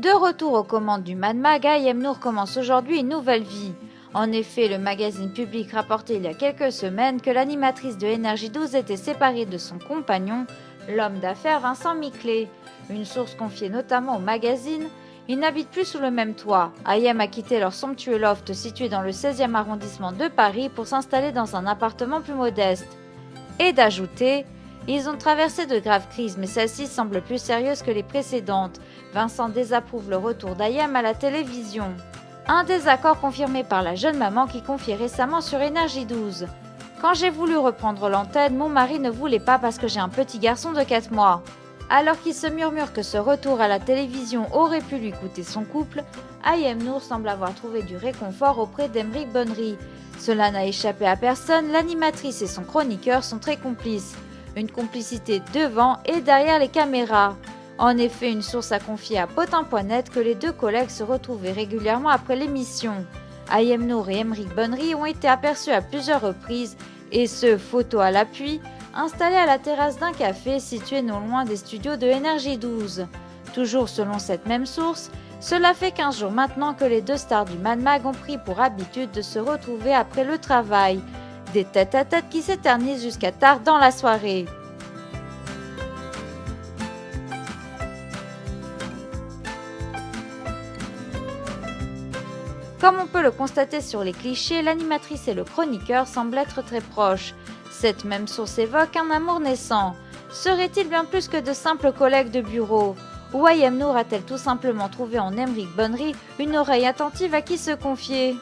De retour aux commandes du Mad Mag, Ayem Nour commence aujourd'hui une nouvelle vie. En effet, le magazine Public rapportait il y a quelques semaines que l'animatrice de Énergie 12 était séparée de son compagnon, l'homme d'affaires Vincent Miclet. Une source confiée notamment au magazine, ils n'habitent plus sous le même toit. Ayem a quitté leur somptueux loft situé dans le 16e arrondissement de Paris pour s'installer dans un appartement plus modeste. Et d'ajouter, ils ont traversé de graves crises, mais celle-ci semble plus sérieuse que les précédentes. Vincent désapprouve le retour d'Ayem à la télévision. Un désaccord confirmé par la jeune maman qui confiait récemment sur Énergie 12. Quand j'ai voulu reprendre l'antenne, mon mari ne voulait pas parce que j'ai un petit garçon de 4 mois. Alors qu'il se murmure que ce retour à la télévision aurait pu lui coûter son couple, Ayem Nour semble avoir trouvé du réconfort auprès d'Emeric Bonnery. Cela n'a échappé à personne, l'animatrice et son chroniqueur sont très complices. Une complicité devant et derrière les caméras. En effet, une source a confié à Potin.net que les deux collègues se retrouvaient régulièrement après l'émission. Ayem Nour et Emeric Bonnery ont été aperçus à plusieurs reprises, et ce, photo à l'appui, installés à la terrasse d'un café situé non loin des studios de Énergie 12. Toujours selon cette même source, cela fait 15 jours maintenant que les deux stars du Mad Mag ont pris pour habitude de se retrouver après le travail. Des tête-à-tête qui s'éternisent jusqu'à tard dans la soirée. Comme on peut le constater sur les clichés, l'animatrice et le chroniqueur semblent être très proches. Cette même source évoque un amour naissant. Serait-il bien plus que de simples collègues de bureau? Ou Ayem Nour a-t-elle tout simplement trouvé en Emeric Bonnery une oreille attentive à qui se confier?